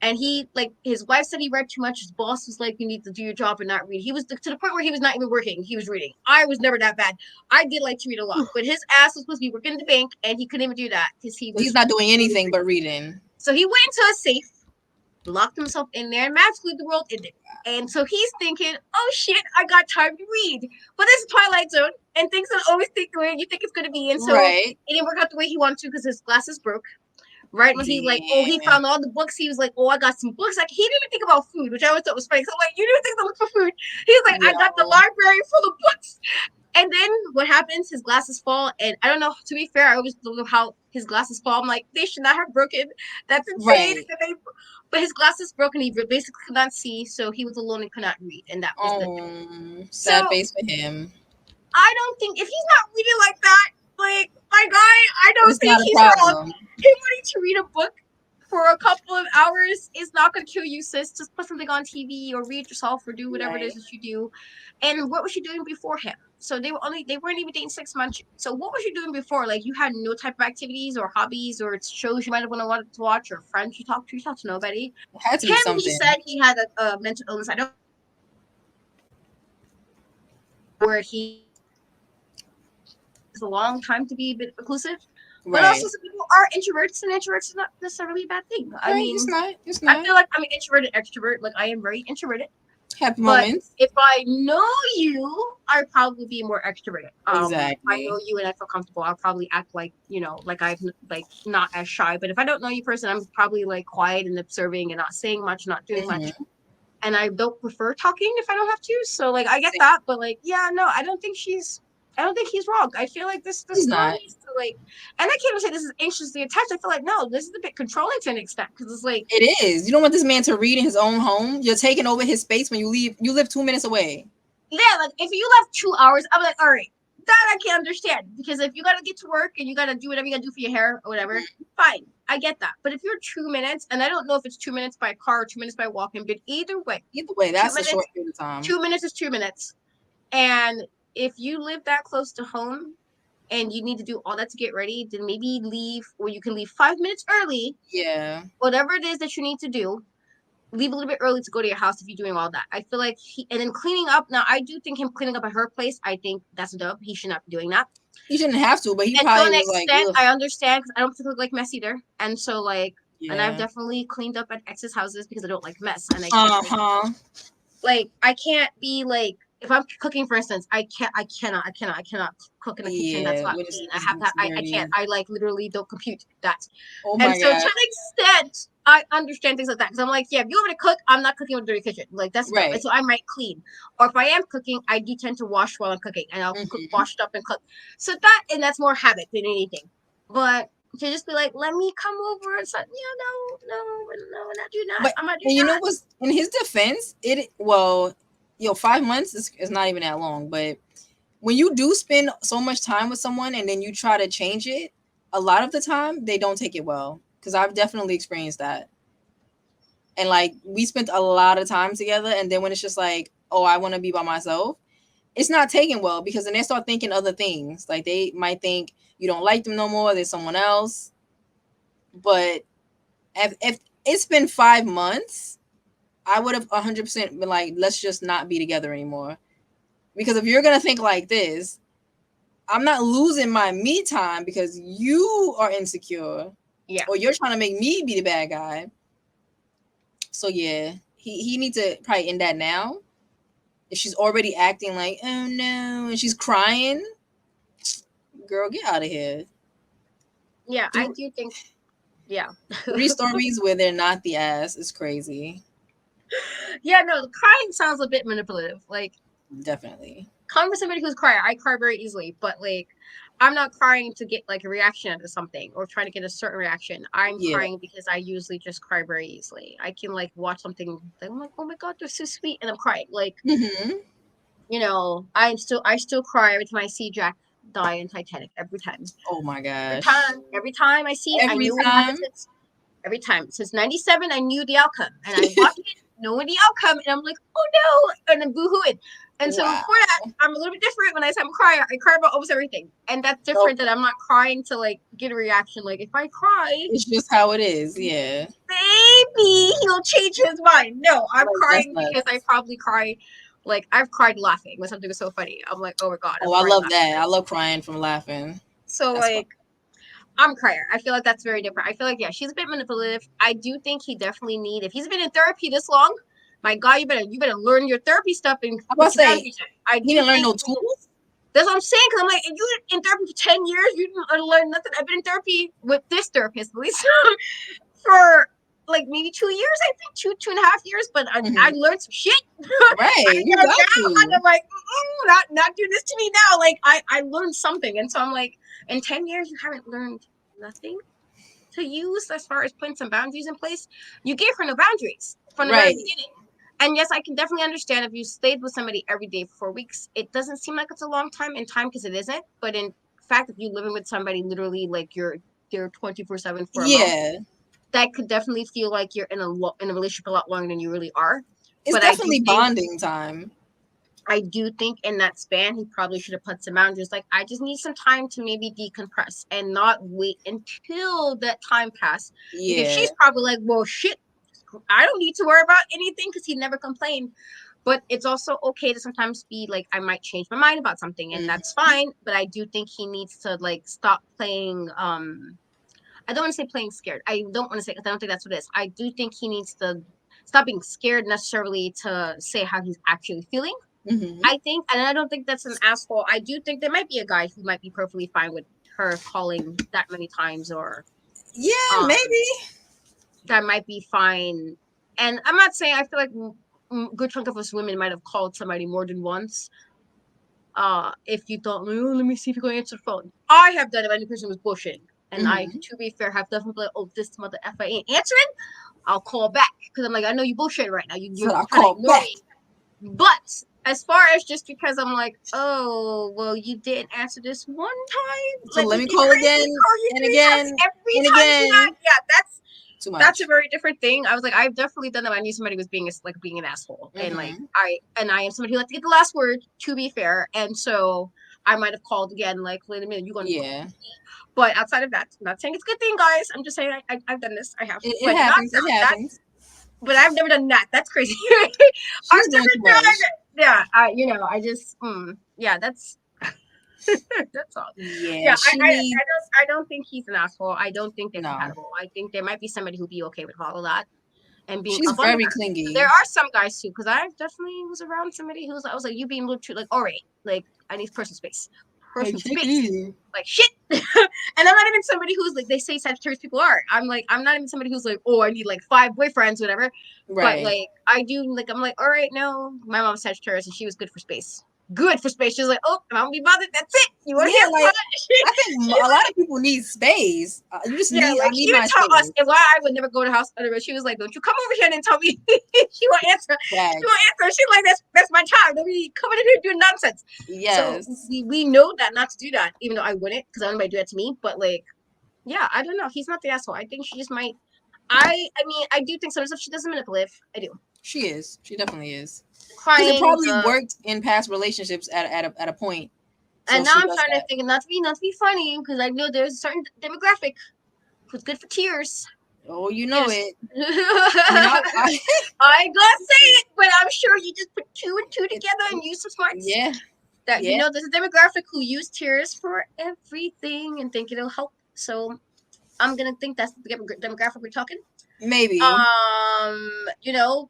and he like his wife said he read too much. His boss was like, you need to do your job and not read. He was to the point where he was not even working. He was reading. I was never that bad. I did like to read a lot, but his ass was supposed to be working at the bank and he couldn't even do that because he He's was not doing always anything reading. but reading. So he went into a safe, locked himself in there, and magically the world ended. And so he's thinking, oh shit, I got time to read. But this is Twilight Zone, and things don't always think the way you think it's going to be. And so Right. it didn't work out the way he wanted to because his glasses broke. Right when he like, oh, he Damn. found all the books. He was like, oh, I got some books. Like he didn't even think about food, which I always thought was funny. So I'm like, you didn't think to look for food. He's like, I got the Yo. library full of books. And then what happens? His glasses fall, and I don't know. To be fair, I always love how his glasses fall. I'm like, they should not have broken. That's insane. Right. But his glasses broke, and he basically could not see, so he was alone and could not read, and that was the. Sad So face for him. I don't think if he's not reading like that, like my guy, I don't It's think not a he's wrong. problem. Him wanting to read a book for a couple of hours is not going to kill you, sis. Just put something on TV or read yourself or do whatever it is Right. that you do. And what was she doing before him? So they weren't even dating 6 months. So what was you doing before? Like you had no type of activities or hobbies or shows you might have wanted to watch or friends you talked to. You talked to nobody. It had to be Him, he something. said he had a mental illness. I don't where he is a long time to be a bit reclusive. But also, Right. some people are introverts, and introverts is not necessarily a bad thing. I Right. It's mean, not. It's I not. feel like I'm an introverted extrovert. Like I am very introverted. Happy But moments. if I know you, I'd probably be more extroverted. I know Exactly. you and I feel comfortable. I'll probably act like, like I've like not as shy. But if I don't know you person, I'm probably like quiet and observing and not saying much, not doing much. Mm-hmm. And I don't prefer talking if I don't have to. So like I get Same. that, but like yeah, no, I don't think he's wrong. I feel like this He's girl not. needs to like, and I can't even say this is anxiously attached. I feel like no, this is a bit controlling to an extent because it's like It is. You don't want this man to read in his own home. You're taking over his space when you leave. You live 2 minutes away. yeah, like if you left 2 hours, I'm like all right, that I can understand because if you gotta get to work and you gotta do whatever you gotta do for your hair or whatever, fine, I get that. But if you're 2 minutes, and I don't know if it's 2 minutes by car or 2 minutes by walking, but either way, Either way, two that's a short minutes, period of time. 2 minutes is 2 minutes. And if you live that close to home and you need to do all that to get ready, then maybe leave, or you can leave 5 minutes early, Yeah. whatever it is that you need to do. Leave a little bit early to go to your house if you're doing all that. I feel like and then cleaning up. Now, I do think him cleaning up at her place, I think that's a dub. He should not be doing that. He shouldn't have to, but he And to probably an was like, extent, ugh. I understand because I don't particularly like mess either. And so, like, and I've Yeah. definitely cleaned up at ex's houses because I don't like mess. And I can't, Uh-huh. like I can't be like if I'm cooking, for instance, I cannot cook in a kitchen that's Yeah. not When clean. I it's have that. I can't. dirty. I like literally don't compute that. Oh And my so to God. an extent, I understand things like that because I'm like, yeah, if you want me to cook, I'm not cooking with a dirty kitchen. Like that's dumb. And Right. so I might clean, or if I am cooking, I do tend to wash while I'm cooking, and I'll cook, Mm-hmm. wash it up and cook. So that and that's more habit than anything. But to just be like, let me come over and say, yeah, no, we're not doing that. But I'm not and doing you know that. what's in his defense? 5 months is not even that long, but when you do spend so much time with someone and then you try to change it, a lot of the time they don't take it well. Because I've definitely experienced that. And like we spent a lot of time together, and then when it's just like, oh, I want to be by myself, it's not taken well because then they start thinking other things. Like they might think you don't like them no more, there's someone else. But if it's been 5 months, I would have 100% been like, let's just not be together anymore. Because if you're gonna think like this, I'm not losing my me time because you are insecure Yeah. or you're trying to make me be the bad guy. So yeah, he needs to probably end that now. If she's already acting like, oh no, and she's crying, girl, get out of here. Yeah, I Th- do think. Yeah. 3 stories where they're not the ass is crazy. Yeah, no, crying sounds a bit manipulative. Like, Definitely. coming from somebody who's crier, I cry very easily, but like, I'm not crying to get like a reaction out of something or trying to get a certain reaction. I'm Yeah. crying because I usually just cry very easily. I can like watch something, like, I'm like, oh my god, they're so sweet, and I'm crying. Like, Mm-hmm. I still cry every time I see Jack die in Titanic. Every time, Oh my every gosh. time, every time I see it, I Every knew it happened time. every time since '97. I knew the outcome, and I watched it knowing the outcome, and I'm like, oh no, and then boohooing. And so Wow. for that, I'm a little bit different. When I say I'm crying, I cry about almost everything, and that's different. That Okay. I'm not crying to like get a reaction. Like if I cry, It's just how it is. Yeah. maybe he'll change his mind. No, I'm Like that's crying because I nuts. probably cry. Like I've cried laughing when something was so funny. I'm like, oh my god, I'm Oh, I crying love laughing. that. I love crying from laughing. So That's fun. like I'm a crier. I feel like that's very different. I feel like yeah, she's a bit manipulative. I do think he definitely need if he's been in therapy this long, my God, you better learn your therapy stuff and I'm about put to your say boundaries in. I he do didn't learn think no tools. that's what I'm saying. Cause I'm like, if you in therapy for 10 years, you didn't learn nothing. I've been in therapy with this therapist at least for like maybe 2 years, I think 2.5 years, but I Mm-hmm. learned some shit. I Right. You got got down and to. I'm like, not do this to me now. Like I learned something. And so I'm like, in 10 years, you haven't learned nothing to use as far as putting some boundaries in place. You gave her no boundaries from the very Right. beginning. And yes, I can definitely understand if you stayed with somebody every day for 4 weeks, it doesn't seem like it's a long time in time because it isn't. But in fact, if you're living with somebody literally like you're there 24/7 for a month, Yeah. that could definitely feel like you're in a relationship a lot longer than you really are. It's But I do definitely think bonding time. in that span, he probably should have put some boundaries. Like, I just need some time to maybe decompress and not wait until that time passed. Because Yeah. she's probably like, well, shit, I don't need to worry about anything because he never complained. But it's also okay to sometimes be like, I might change my mind about something, and that's Mhm. fine. But I do think he needs to like stop playing. I don't want to say playing scared. I don't want to say, because I don't think that's what it is. I do think he needs to stop being scared necessarily to say how he's actually feeling. Mhm. I think, and I don't think that's an asshole. I do think there might be a guy who might be perfectly fine with her calling that many times, or Yeah, um, maybe. that might be fine. And I'm not saying, I feel like good chunk of us women might have called somebody more than once. If you thought, like, oh, let me see if you're going to answer the phone. I have done it if any person was bullshitting. And I, Mhm. to be fair, have definitely been like, oh, this mother F I ain't answering. I'll call back. Because I'm like, I know you bullshitting right now. So You're I trying to call ignore back. me. But as far as just because I'm like, oh, well, you didn't answer this one time. So Let let me me be call again crazy, call you and 3 times again every and time you do that. again. Yeah, Too that's a much. very different thing. I was like, I've definitely done that. I knew somebody was being like being an asshole, and like Mhm. I am somebody who likes to get the last word. To be fair, and so I might have called again, like, wait a minute, you gonna fuck Yeah. with me? But outside of that, I'm not saying it's a good thing, guys. I'm just saying I've done this. I have, It but not happens. It that. happens. But I've never done that. That's crazy. She's I've doing never too done. much. Yeah, I just yeah, that's that's all. Yeah, Yeah, she need I don't think he's an asshole. I don't think they're no. compatible. I think there might be somebody who'd be okay with all of that and being She's up on very her. There clingy. are some guys too, because I definitely was around somebody who was, I was like, you being a little too like, all right, like I need person space, Like person take it space, easy. like shit. And I'm not even somebody who's like, they say Sagittarius people are. I'm like, I'm not even somebody who's like, oh, I need like 5 boyfriends, whatever. But Right. like, I do like, I'm like, all right, no, my mom's Sagittarius and she was good for space. Good for space. She's like, oh, I don't be bothered. That's it. You want to Yeah, hear from like her? I think She's a lot like, of people need space. You just yeah, need. I like she need even my taught us space. and why I would never go to house other. She was like, "Don't you come over here and tell me." She won't answer. She won't Facts. answer. She's like, "That's my child. Don't be coming in here doing nonsense." So Yes. we know that not to do that, even though I wouldn't, because I wouldn't do that to me. But like, yeah, I don't know. He's not the asshole. I think she just might. I mean, I do think some stuff she doesn't manipulate. I do. She is. She definitely is. Because it Crying, probably worked in past relationships at a point. So and now she I'm does trying to that. think, not to be funny, because I know there's a certain demographic who's good for tears. Oh, you know Yes. it. I mean, I I gotta say it, but I'm sure you just put two and two it, together and use some smarts. yeah, That yeah, there's a demographic who use tears for everything and think it'll help. So I'm gonna think that's the demographic we're talking. maybe.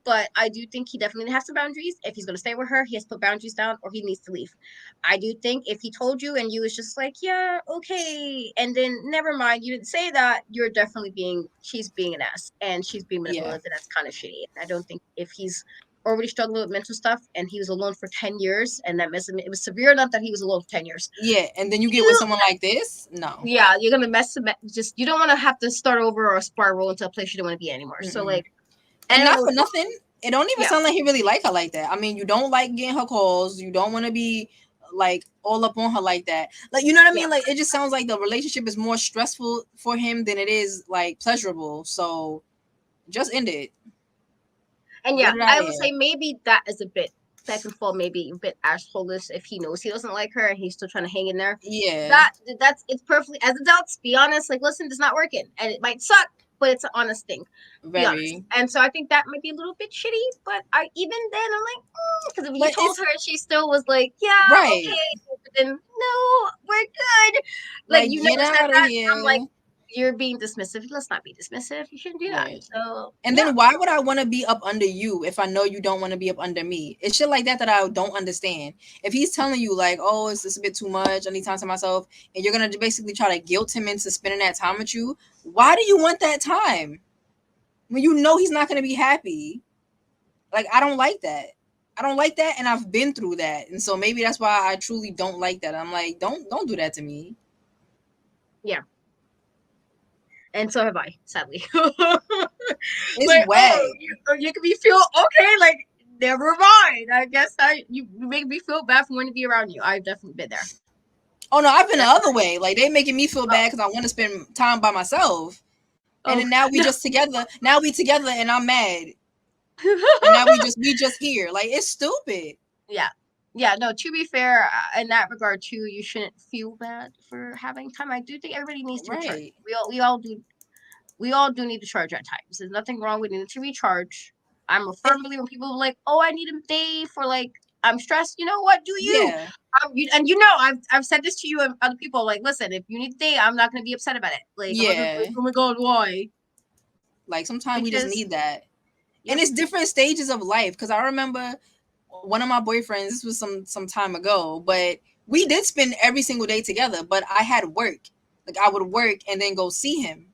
But I do think he definitely has some boundaries. If he's gonna stay with her, he has to put boundaries down or he needs to leave. I do think if he told you and you was just like, yeah, okay, and then never mind, you didn't say that, you're definitely she's being an ass and she's being Yeah, manipulative, and that's kind of shitty. I don't think if he's already struggling with mental stuff and he was alone for 10 years and that messed him, it was severe enough that he was alone for 10 years. yeah. And then you get with You someone like this. No. Yeah, you're gonna mess him. Just you don't want to have to start over or spiral into a place you don't want to be anymore. So Mm-mm. like, I And don't not know. for nothing. It don't even Yeah, sound like he really like her like that. I mean, you don't like getting her calls. You don't want to be like all up on her like that. Like, you know what I yeah, mean? Like, it just sounds like the relationship is more stressful for him than it is like pleasurable. So just end it. and yeah, Get it out I of would here. say maybe that is a bit that can fall maybe a bit assholish if he knows he doesn't like her and he's still trying to hang in there. Yeah. That's it's perfectly as adults. Be honest, like listen, it's not working, and it might suck, but it's an honest thing. Be honest, Very. and so I think that might be a little bit shitty. But I even then I'm like, because if you But told it's her and she still was like, yeah, right. okay, but then no, we're good. Like Like, you get never said out of that. I'm like, here. you're being dismissive. Let's not be dismissive. You shouldn't do that. Right. So And yeah, then why would I want to be up under you if I know you don't want to be up under me? It's shit like that that I don't understand. If he's telling you like, oh, it's just a bit too much, I need time to myself, and you're gonna basically try to guilt him into spending that time with you, why do you want that time when you know he's not gonna be happy? Like, I don't like that. I don't like that, and I've been through that, and so maybe that's why I truly don't like that. I'm like, don't do that to me. yeah. And so have I, sadly. Like, It's whack. you can be feel okay, like never mind. I guess you make me feel bad for wanting to be around you. I've definitely been there. Oh no, I've been the other Definitely. way. Like they making me feel Oh, bad because I want to spend time by myself. And oh then now we no. just together. Now we together and I'm mad. And now we just here. Like it's stupid. Yeah. Yeah, no, to be fair, in that regard too, you shouldn't feel bad for having time. I do think everybody needs to recharge. Right. We all do need to charge at times. There's nothing wrong with needing to recharge. I'm a firm believer when people are like, oh, I need a day for like, I'm stressed. You know what? Do you? Yeah. And I've said this to you and other people. Like, listen, if you need a day, I'm not gonna be upset about it. Like, I'm not gonna be Yeah. like, oh my god, why? Like sometimes we just Because need that. And yep, it's different stages of life. Because I remember one of my boyfriends, this was some time ago, but we did spend every single day together, but I had work. Like I would work and then go see him,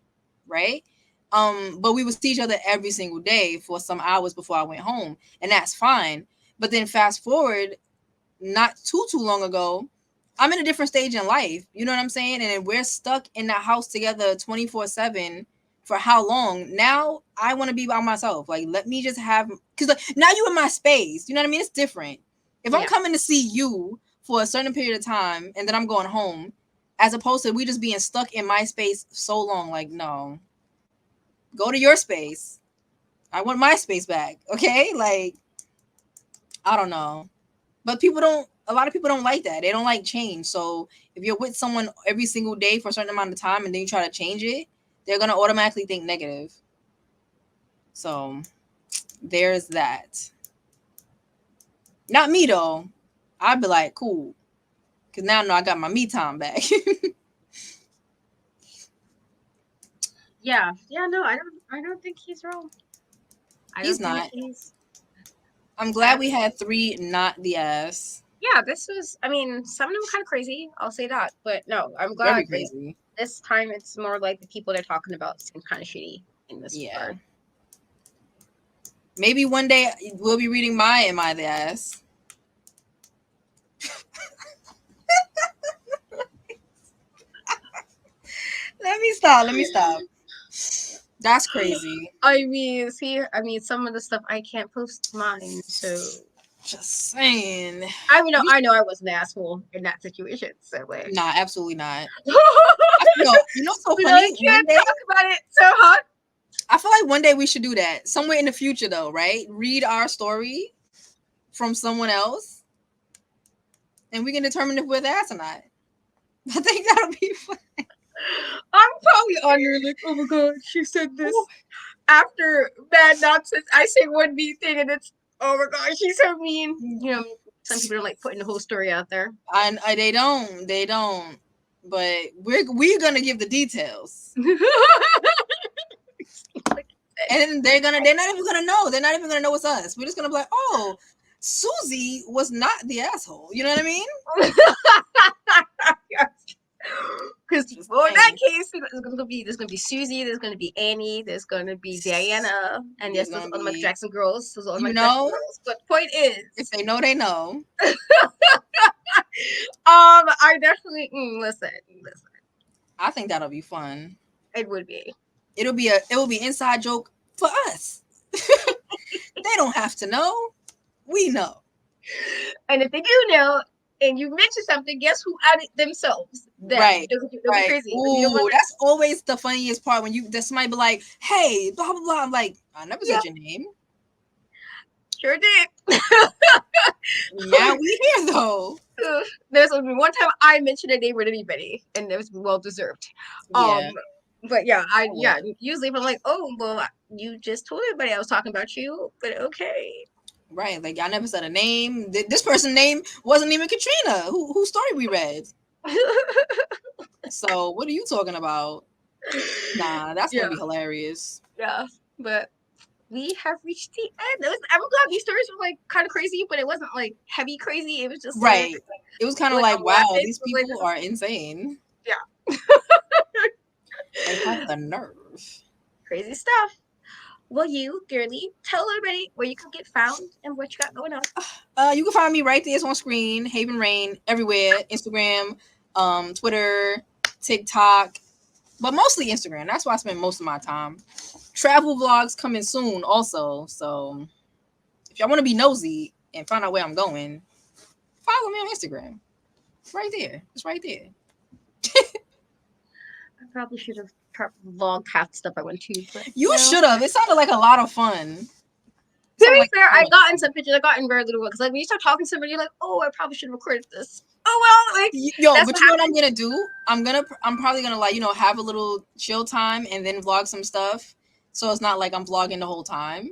right? But we would see each other every single day for some hours before I went home, and that's fine. But then fast forward, not too long ago, I'm in a different stage in life. You know what I'm saying? And we're stuck in that house together 24/7 for how long? Now I want to be by myself. Like let me just have, because like, now you in my space. You know what I mean? It's different. If I'm yeah, coming to see you for a certain period of time and then I'm going home, as opposed to we just being stuck in my space so long. Like no, go to your space. I want my space back. Okay, like I don't know. But people don't, a lot of people don't like that. They don't like change. So if you're with someone every single day for a certain amount of time and then you try to change it, they're gonna automatically think negative. So there's that. Not me though. I'd be like, cool. Cause now I know I got my me time back. yeah, yeah. No, I don't think he's wrong. I He's don't think not. he's. I'm I glad don't we think. had three not the ass. Yeah, this was. I mean, some of them were kind of crazy. I'll say that, but no, I'm Very glad that crazy. this time it's more like the people they're talking about seem kind of shitty in this Yeah. regard. Maybe one day we'll be reading my Am I the Ass? Let me stop. Let me stop. That's crazy. I mean, see, I mean, some of the stuff I can't post mine, so Just saying. I know I was an asshole in that situation. So like, Nah, absolutely not. but Yo, you know what's so I funny? One can't day, talk about it so hot. I feel like one day we should do that. Somewhere in the future, though, right? Read our story from someone else, and we can determine if we're the ass or not. I think that'll be fun. I'm probably on there like, oh my god, she said this after bad nonsense. I say one mean thing, and it's oh my god, she's so mean. You know, some people don't like putting the whole story out there. They don't. But we're gonna give the details, and they're not even gonna know. They're not even gonna know it's us. We're just gonna be like, oh, Susie was not the asshole. You know what I mean? Because Just well, in that saying. case, there's gonna be Susie, there's gonna be Annie, there's gonna be Diana, and yes, There's those gonna are the Michael be, Jackson girls. Those are the you Michael Jackson know, girls. But point is, if they know, they know. I definitely listen. I think that'll be fun. It would be. It will be inside joke for us. They don't have to know. We know. And if they do know, and you mention something, guess who outed themselves? Them. Right. They'll be Right. crazy. You know what? Ooh, that's always the funniest part when you somebody be like, hey, blah blah blah. I'm like, I never Yeah, said your name. sure did. Now we here though. There's only one time I mentioned a name with anybody, and it was well deserved. Um, Yeah. but yeah, Oh, usually if I'm like, oh well, you just told everybody I was talking about you, but okay. right. Like I never said a name. This person's name wasn't even Katrina. Whose story we read. So what are you talking about? Nah, that's gonna Yeah, be hilarious. yeah, but we have reached the end. I'm glad these stories were like kind of crazy, but it wasn't like heavy crazy. It was just Right. It was kind of like, I'm wow, laughing. these But like, people are insane. yeah, They have the nerve. crazy stuff. Well, you, girly, tell everybody where you can get found and what you got going on. You can find me right there. It's on screen. Haven Rain everywhere. Instagram, Twitter, TikTok, but mostly Instagram. That's why I spend most of my time. Travel vlogs coming soon, also. So if y'all want to be nosy and find out where I'm going, follow me on Instagram. It's right there. It's right there. I probably should have vlogged half the stuff I went to, but You no. should have. It sounded like a lot of fun. To be Like fair, I got in some pictures. I got in very little because like when you start talking to somebody, you're like, oh, I probably should have recorded this. Oh well, like yo, that's but what you know what happened. I'm gonna do? I'm probably gonna like have a little chill time and then vlog some stuff, so it's not like I'm vlogging the whole time.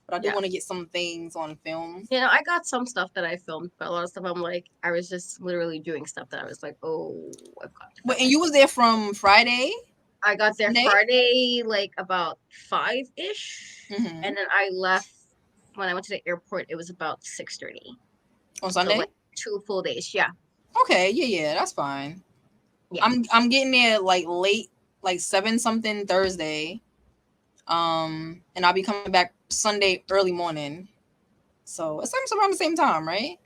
but I do Yeah. want to get some things on film. I got some stuff that I filmed, but a lot of stuff I'm like, I was just literally doing stuff that I was like, oh, I've got to But film and it. you was there from Friday, I got there Sunday. Friday, like about 5-ish, Mm-hmm. and then I left when I went to the airport. It was about 6:30. On So Sunday. like 2 full days. Yeah, Okay, yeah, that's fine. yeah. I'm getting there like late, like 7 something Thursday. And I'll be coming back Sunday early morning. So it's almost around the same time, right?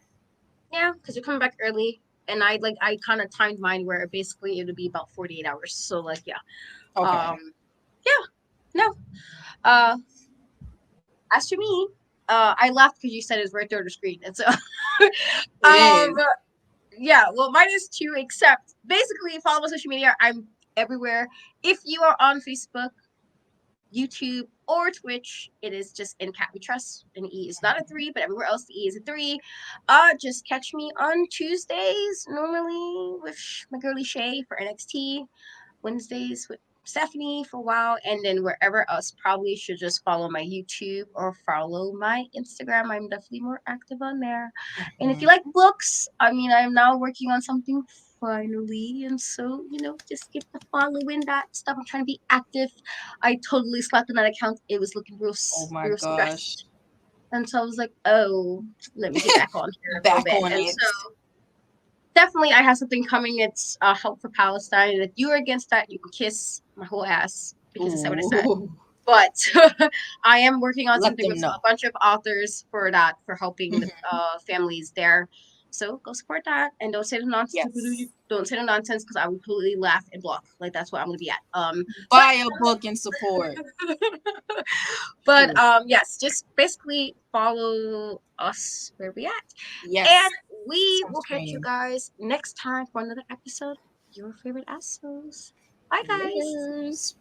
Yeah, because you're coming back early, and I kind of timed mine where basically it would be about 48 hours. So like yeah, Okay. um, yeah, no. Uh, as for me, I laughed because you said it's right there on the screen, and so It um, is. yeah. Well, mine is too. Except basically, follow my social media. I'm everywhere. If you are on Facebook, YouTube, or Twitch, it is just in Cat We Trust. And E is not a 3, but everywhere else the E is a 3. Just catch me on Tuesdays, normally with my girly Shay for NXT, Wednesdays with Stephanie for a while, and then wherever else, probably should just follow my YouTube or follow my Instagram. I'm definitely more active on there. And if you Mhm. like books, I mean, I'm now working on something finally, and so just get the following that stuff. I'm trying to be active. I totally slept on that account. It was looking Oh my real gosh. stressed, and so I was like, oh, let me get back on here a little Back bit. on And it. so definitely I have something coming. It's Help for Palestine. And if you're against that, you can kiss my whole ass because I said what I said. Ooh. But I am working on Let something them with know. a bunch of authors for that, for helping the Mhm. families there. So go support that and don't say the nonsense. Yes. Don't say the nonsense because I will completely laugh and block. Like that's what I'm gonna be at. But Buy a book and support. but Period. yes, just basically follow us where we at. And Yes. we On will catch you screen. guys next time for another episode of Your Favorite Assos. Bye, guys. Laters.